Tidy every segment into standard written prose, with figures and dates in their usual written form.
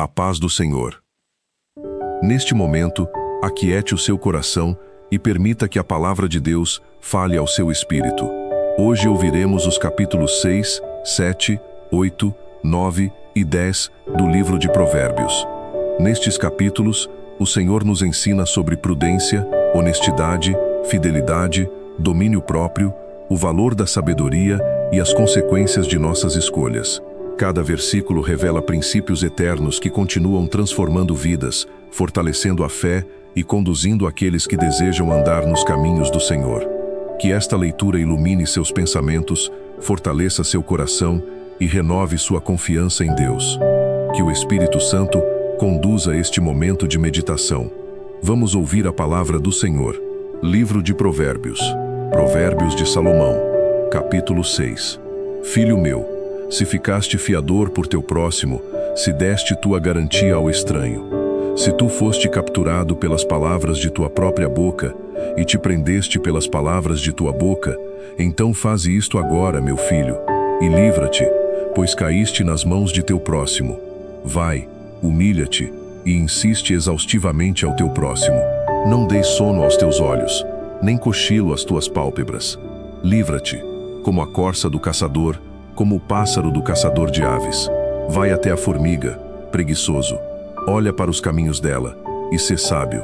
A paz do Senhor. Neste momento, aquiete o seu coração e permita que a palavra de Deus fale ao seu espírito. Hoje ouviremos os capítulos 6, 7, 8, 9 e 10 do livro de Provérbios. Nestes capítulos, o Senhor nos ensina sobre prudência, honestidade, fidelidade, domínio próprio, o valor da sabedoria e as consequências de nossas escolhas. Cada versículo revela princípios eternos que continuam transformando vidas, fortalecendo a fé e conduzindo aqueles que desejam andar nos caminhos do Senhor. Que esta leitura ilumine seus pensamentos, fortaleça seu coração e renove sua confiança em Deus. Que o Espírito Santo conduza este momento de meditação. Vamos ouvir a palavra do Senhor. Livro de Provérbios. Provérbios de Salomão. Capítulo 6. Filho meu, se ficaste fiador por teu próximo, se deste tua garantia ao estranho. Se tu foste capturado pelas palavras de tua própria boca, e te prendeste pelas palavras de tua boca, então faze isto agora, meu filho, e livra-te, pois caíste nas mãos de teu próximo. Vai, humilha-te, e insiste exaustivamente ao teu próximo. Não deis sono aos teus olhos, nem cochilo às tuas pálpebras. Livra-te, como a corça do caçador, como o pássaro do caçador de aves. Vai até a formiga, preguiçoso. Olha para os caminhos dela, e sê sábio.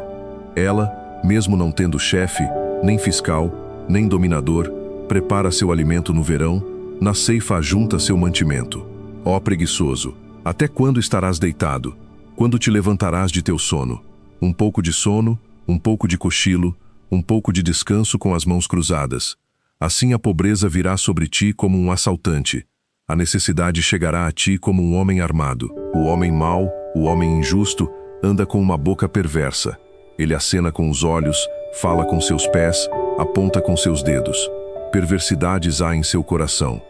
Ela, mesmo não tendo chefe, nem fiscal, nem dominador, prepara seu alimento no verão, na ceifa ajunta seu mantimento. Ó preguiçoso, até quando estarás deitado? Quando te levantarás de teu sono? Um pouco de sono, um pouco de cochilo, um pouco de descanso com as mãos cruzadas. Assim a pobreza virá sobre ti como um assaltante. A necessidade chegará a ti como um homem armado. O homem mau, o homem injusto, anda com uma boca perversa. Ele acena com os olhos, fala com seus pés, aponta com seus dedos. Perversidades há em seu coração.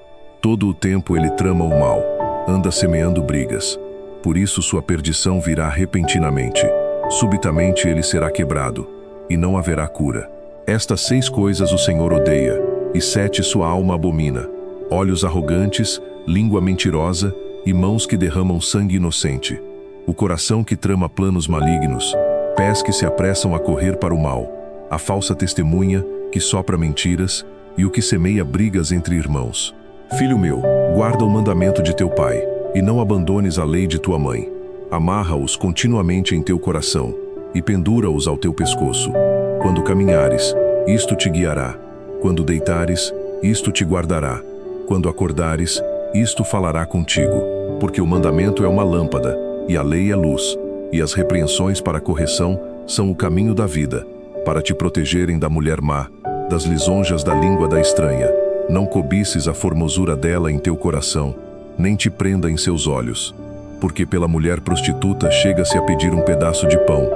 Todo o tempo ele trama o mal, anda semeando brigas. Por isso sua perdição virá repentinamente. Subitamente ele será quebrado, e não haverá cura. Estas 6 coisas o Senhor odeia, e 7 sua alma abomina: olhos arrogantes, língua mentirosa e mãos que derramam sangue inocente. O coração que trama planos malignos, pés que se apressam a correr para o mal, a falsa testemunha que sopra mentiras e o que semeia brigas entre irmãos. Filho meu, guarda o mandamento de teu pai, e não abandones a lei de tua mãe. Amarra-os continuamente em teu coração, e pendura-os ao teu pescoço. Quando caminhares, isto te guiará. Quando deitares, isto te guardará. Quando acordares, isto falará contigo. Porque o mandamento é uma lâmpada, e a lei é luz, e as repreensões para a correção são o caminho da vida, para te protegerem da mulher má, das lisonjas da língua da estranha. Não cobices a formosura dela em teu coração, nem te prenda em seus olhos. Porque pela mulher prostituta chega-se a pedir um pedaço de pão,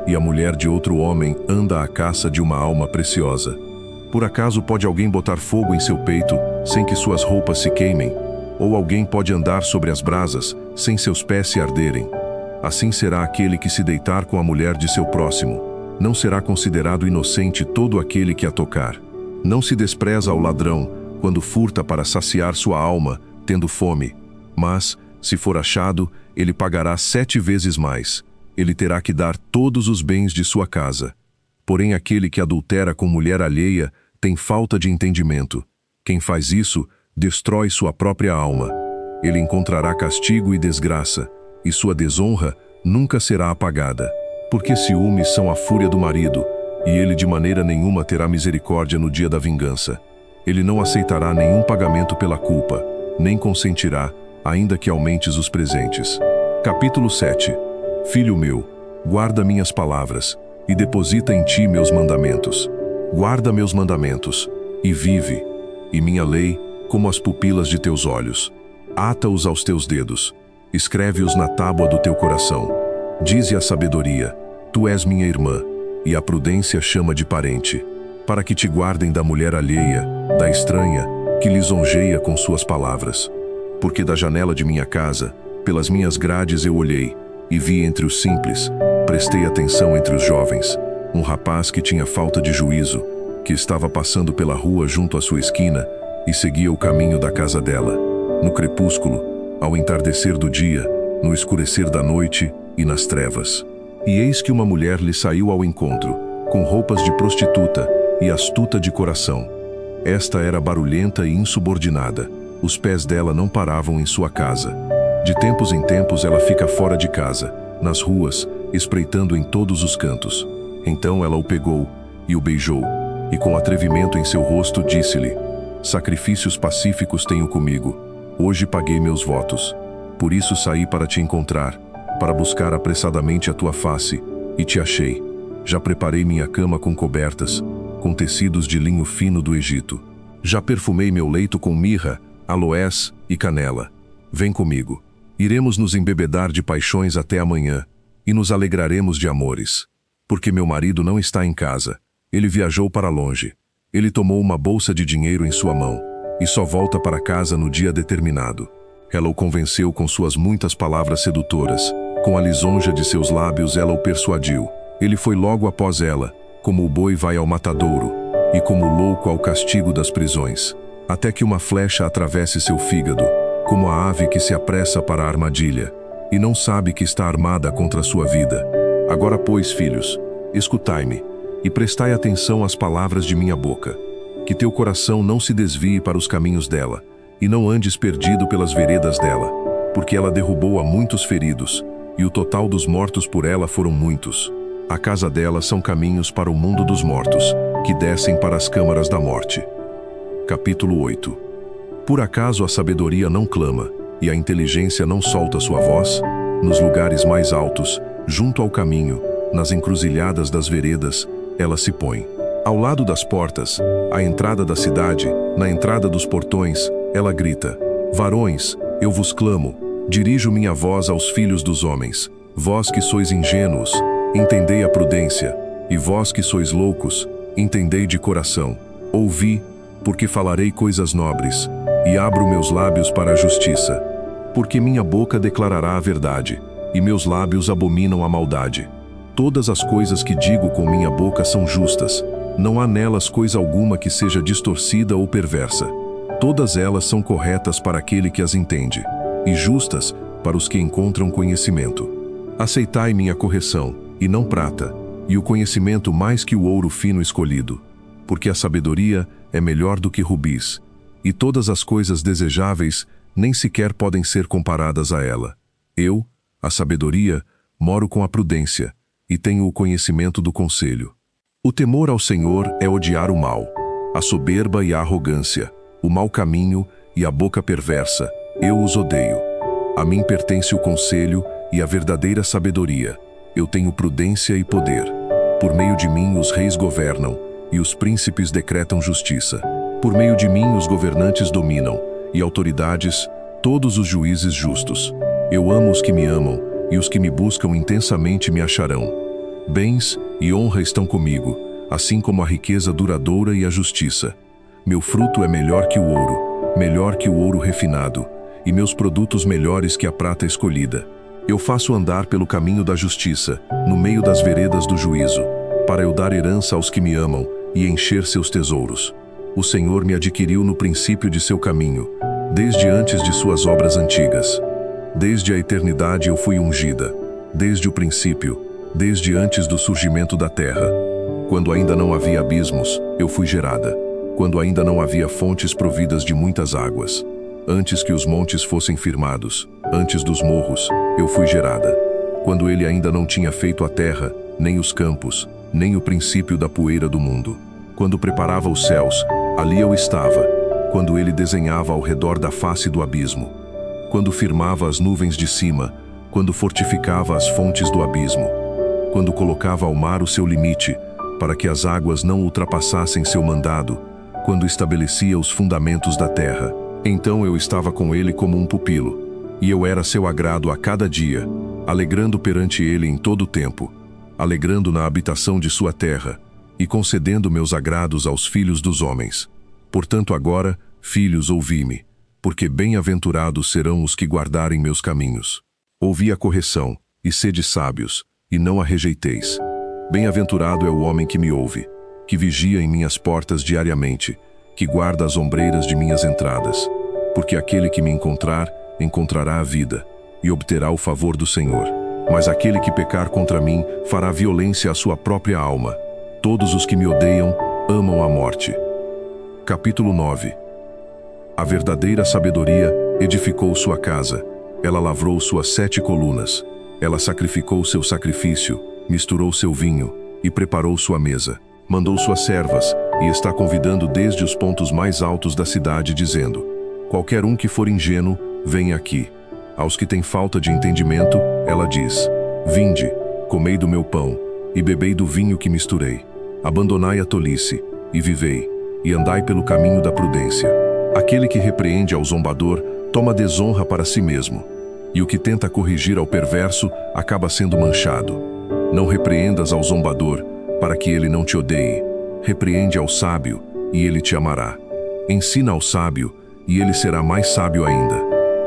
e a mulher de outro homem anda à caça de uma alma preciosa. Por acaso pode alguém botar fogo em seu peito, sem que suas roupas se queimem? Ou alguém pode andar sobre as brasas, sem seus pés se arderem? Assim será aquele que se deitar com a mulher de seu próximo. Não será considerado inocente todo aquele que a tocar. Não se despreza ao ladrão, quando furta para saciar sua alma, tendo fome. Mas, se for achado, ele pagará 7 vezes mais. Ele terá que dar todos os bens de sua casa. Porém aquele que adultera com mulher alheia tem falta de entendimento. Quem faz isso, destrói sua própria alma. Ele encontrará castigo e desgraça, e sua desonra nunca será apagada. Porque ciúmes são a fúria do marido, e ele de maneira nenhuma terá misericórdia no dia da vingança. Ele não aceitará nenhum pagamento pela culpa, nem consentirá, ainda que aumentes os presentes. Capítulo 7. Filho meu, guarda minhas palavras, e deposita em ti meus mandamentos. Guarda meus mandamentos, e vive, e minha lei, como as pupilas de teus olhos. Ata-os aos teus dedos, escreve-os na tábua do teu coração. Dize a sabedoria: tu és minha irmã, e a prudência chama de parente, para que te guardem da mulher alheia, da estranha, que lisonjeia com suas palavras. Porque da janela de minha casa, pelas minhas grades eu olhei, e vi entre os simples, prestei atenção entre os jovens, um rapaz que tinha falta de juízo, que estava passando pela rua junto à sua esquina, e seguia o caminho da casa dela. No crepúsculo, ao entardecer do dia, no escurecer da noite e nas trevas. E eis que uma mulher lhe saiu ao encontro, com roupas de prostituta e astuta de coração. Esta era barulhenta e insubordinada. Os pés dela não paravam em sua casa. De tempos em tempos ela fica fora de casa, nas ruas, espreitando em todos os cantos. Então ela o pegou e o beijou, e com atrevimento em seu rosto disse-lhe: sacrifícios pacíficos tenho comigo. Hoje paguei meus votos. Por isso saí para te encontrar, para buscar apressadamente a tua face, e te achei. Já preparei minha cama com cobertas, com tecidos de linho fino do Egito. Já perfumei meu leito com mirra, aloés e canela. Vem comigo. Iremos nos embebedar de paixões até amanhã, e nos alegraremos de amores. Porque meu marido não está em casa. Ele viajou para longe. Ele tomou uma bolsa de dinheiro em sua mão, e só volta para casa no dia determinado. Ela o convenceu com suas muitas palavras sedutoras. Com a lisonja de seus lábios ela o persuadiu. Ele foi logo após ela, como o boi vai ao matadouro, e como o louco ao castigo das prisões, até que uma flecha atravesse seu fígado, como a ave que se apressa para a armadilha, e não sabe que está armada contra a sua vida. Agora, pois, filhos, escutai-me, e prestai atenção às palavras de minha boca. Que teu coração não se desvie para os caminhos dela, e não andes perdido pelas veredas dela, porque ela derrubou a muitos feridos, e o total dos mortos por ela foram muitos. A casa dela são caminhos para o mundo dos mortos, que descem para as câmaras da morte. Capítulo 8. Por acaso a sabedoria não clama, e a inteligência não solta sua voz? Nos lugares mais altos, junto ao caminho, nas encruzilhadas das veredas, ela se põe. Ao lado das portas, à entrada da cidade, na entrada dos portões, ela grita: varões, eu vos clamo, dirijo minha voz aos filhos dos homens. Vós que sois ingênuos, entendei a prudência, e vós que sois loucos, entendei de coração. Ouvi, porque falarei coisas nobres, e abro meus lábios para a justiça. Porque minha boca declarará a verdade, e meus lábios abominam a maldade. Todas as coisas que digo com minha boca são justas, não há nelas coisa alguma que seja distorcida ou perversa. Todas elas são corretas para aquele que as entende, e justas para os que encontram conhecimento. Aceitai minha correção, e não prata, e o conhecimento mais que o ouro fino escolhido. Porque a sabedoria é melhor do que rubis, e todas as coisas desejáveis nem sequer podem ser comparadas a ela. Eu, a sabedoria, moro com a prudência, e tenho o conhecimento do conselho. O temor ao Senhor é odiar o mal, a soberba e a arrogância, o mau caminho e a boca perversa, eu os odeio. A mim pertence o conselho e a verdadeira sabedoria. Eu tenho prudência e poder. Por meio de mim os reis governam, e os príncipes decretam justiça. Por meio de mim os governantes dominam, e autoridades, todos os juízes justos. Eu amo os que me amam, e os que me buscam intensamente me acharão. Bens e honra estão comigo, assim como a riqueza duradoura e a justiça. Meu fruto é melhor que o ouro refinado, e meus produtos melhores que a prata escolhida. Eu faço andar pelo caminho da justiça, no meio das veredas do juízo, para eu dar herança aos que me amam e encher seus tesouros. O Senhor me adquiriu no princípio de seu caminho, desde antes de suas obras antigas. Desde a eternidade eu fui ungida, desde o princípio, desde antes do surgimento da terra. Quando ainda não havia abismos, eu fui gerada. Quando ainda não havia fontes providas de muitas águas. Antes que os montes fossem firmados, antes dos morros, eu fui gerada. Quando ele ainda não tinha feito a terra, nem os campos, nem o princípio da poeira do mundo. Quando preparava os céus, ali eu estava. Quando ele desenhava ao redor da face do abismo. Quando firmava as nuvens de cima, quando fortificava as fontes do abismo. Quando colocava ao mar o seu limite, para que as águas não ultrapassassem seu mandado, quando estabelecia os fundamentos da terra. Então eu estava com ele como um pupilo, e eu era seu agrado a cada dia, alegrando perante ele em todo o tempo, alegrando na habitação de sua terra, e concedendo meus agrados aos filhos dos homens. Portanto agora, filhos, ouvi-me, porque bem-aventurados serão os que guardarem meus caminhos. Ouvi a correção, e sede sábios, e não a rejeiteis. Bem-aventurado é o homem que me ouve, que vigia em minhas portas diariamente, que guarda as ombreiras de minhas entradas. Porque aquele que me encontrar, encontrará a vida, e obterá o favor do Senhor. Mas aquele que pecar contra mim fará violência à sua própria alma. Todos os que me odeiam amam a morte. Capítulo 9. A verdadeira sabedoria edificou sua casa. Ela lavrou suas 7 colunas. Ela sacrificou seu sacrifício, misturou seu vinho e preparou sua mesa. Mandou suas servas e está convidando desde os pontos mais altos da cidade, dizendo: qualquer um que for ingênuo, venha aqui. Aos que têm falta de entendimento, ela diz: vinde, comei do meu pão e bebei do vinho que misturei. Abandonai a tolice e vivei, e andai pelo caminho da prudência. Aquele que repreende ao zombador toma desonra para si mesmo, e o que tenta corrigir ao perverso acaba sendo manchado. Não repreendas ao zombador, para que ele não te odeie. Repreende ao sábio, e ele te amará. Ensina ao sábio, e ele será mais sábio ainda.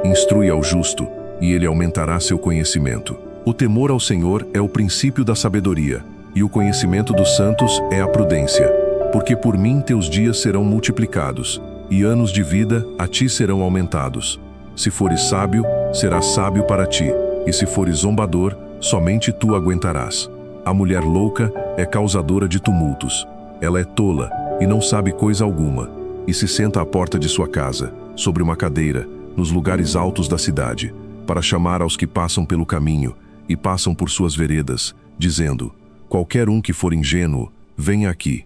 Instrui ao justo, e ele aumentará seu conhecimento. O temor ao Senhor é o princípio da sabedoria, e o conhecimento dos santos é a prudência. Porque por mim teus dias serão multiplicados, e anos de vida a ti serão aumentados. Se fores sábio, serás sábio para ti, e se fores zombador, somente tu aguentarás. A mulher louca é causadora de tumultos. Ela é tola e não sabe coisa alguma, e se senta à porta de sua casa, sobre uma cadeira, nos lugares altos da cidade, para chamar aos que passam pelo caminho e passam por suas veredas, dizendo: qualquer um que for ingênuo, venha aqui.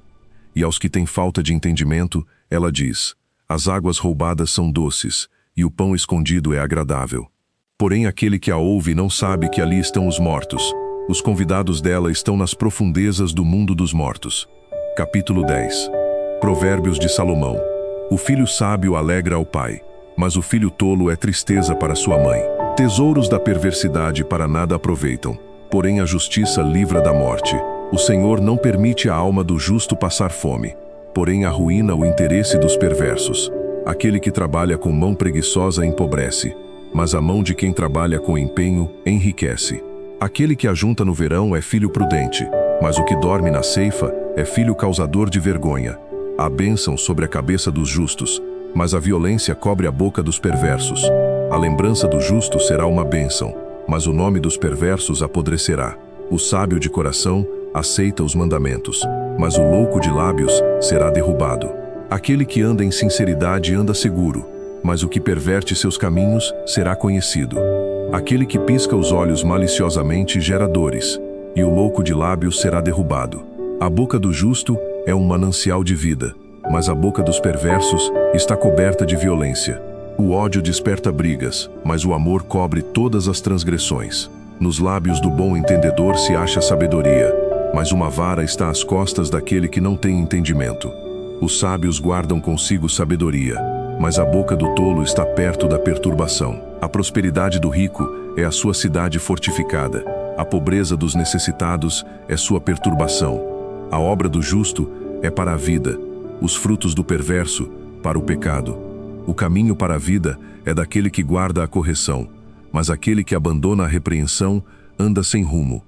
E aos que têm falta de entendimento, ela diz: as águas roubadas são doces, e o pão escondido é agradável. Porém aquele que a ouve não sabe que ali estão os mortos. Os convidados dela estão nas profundezas do mundo dos mortos. Capítulo 10. Provérbios de Salomão. O filho sábio alegra ao pai, mas o filho tolo é tristeza para sua mãe. Tesouros da perversidade para nada aproveitam, porém a justiça livra da morte. O Senhor não permite a alma do justo passar fome, porém arruína o interesse dos perversos. Aquele que trabalha com mão preguiçosa empobrece, mas a mão de quem trabalha com empenho enriquece. Aquele que ajunta no verão é filho prudente, mas o que dorme na ceifa é filho causador de vergonha. Há bênção sobre a cabeça dos justos, mas a violência cobre a boca dos perversos. A lembrança do justo será uma bênção, mas o nome dos perversos apodrecerá. O sábio de coração aceita os mandamentos, mas o louco de lábios será derrubado. Aquele que anda em sinceridade anda seguro, mas o que perverte seus caminhos será conhecido. Aquele que pisca os olhos maliciosamente gera dores, e o louco de lábios será derrubado. A boca do justo é um manancial de vida, mas a boca dos perversos está coberta de violência. O ódio desperta brigas, mas o amor cobre todas as transgressões. Nos lábios do bom entendedor se acha sabedoria, mas uma vara está às costas daquele que não tem entendimento. Os sábios guardam consigo sabedoria, mas a boca do tolo está perto da perturbação. A prosperidade do rico é a sua cidade fortificada. A pobreza dos necessitados é sua perturbação. A obra do justo é para a vida, os frutos do perverso para o pecado. O caminho para a vida é daquele que guarda a correção, mas aquele que abandona a repreensão anda sem rumo.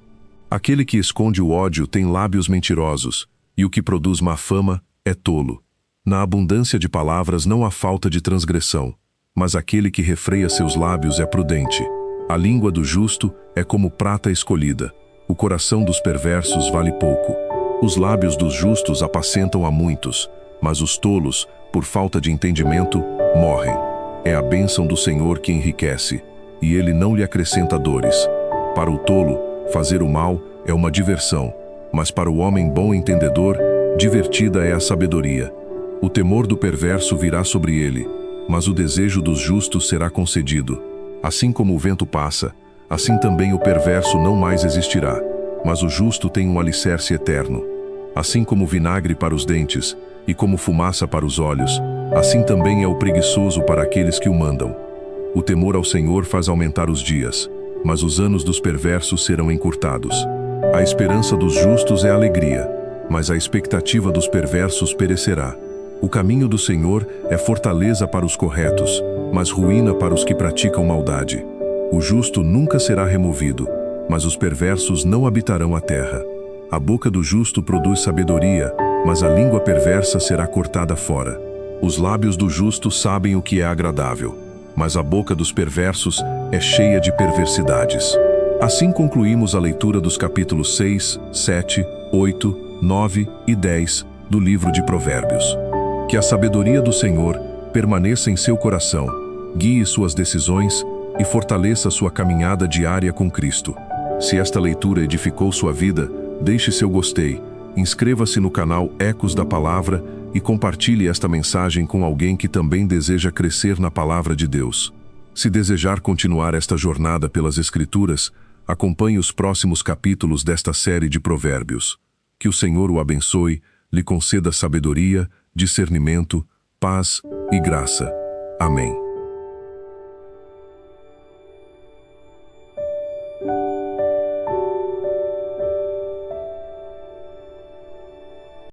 Aquele que esconde o ódio tem lábios mentirosos, e o que produz má fama é tolo. Na abundância de palavras não há falta de transgressão, mas aquele que refreia seus lábios é prudente. A língua do justo é como prata escolhida, o coração dos perversos vale pouco. Os lábios dos justos apacentam a muitos, mas os tolos, por falta de entendimento, morrem. É a bênção do Senhor que enriquece, e ele não lhe acrescenta dores. Para o tolo, fazer o mal é uma diversão, mas para o homem bom entendedor, divertida é a sabedoria. O temor do perverso virá sobre ele, mas o desejo dos justos será concedido. Assim como o vento passa, assim também o perverso não mais existirá, mas o justo tem um alicerce eterno. Assim como vinagre para os dentes, e como fumaça para os olhos, assim também é o preguiçoso para aqueles que o mandam. O temor ao Senhor faz aumentar os dias, mas os anos dos perversos serão encurtados. A esperança dos justos é alegria, mas a expectativa dos perversos perecerá. O caminho do Senhor é fortaleza para os corretos, mas ruína para os que praticam maldade. O justo nunca será removido, mas os perversos não habitarão a terra. A boca do justo produz sabedoria, mas a língua perversa será cortada fora. Os lábios do justo sabem o que é agradável, mas a boca dos perversos é cheia de perversidades. Assim concluímos a leitura dos capítulos 6, 7, 8, 9 e 10 do livro de Provérbios. Que a sabedoria do Senhor permaneça em seu coração, guie suas decisões e fortaleça sua caminhada diária com Cristo. Se esta leitura edificou sua vida, deixe seu gostei, inscreva-se no canal Ecos da Palavra e compartilhe esta mensagem com alguém que também deseja crescer na Palavra de Deus. Se desejar continuar esta jornada pelas Escrituras, acompanhe os próximos capítulos desta série de Provérbios. Que o Senhor o abençoe, lhe conceda sabedoria, discernimento, paz e graça. Amém.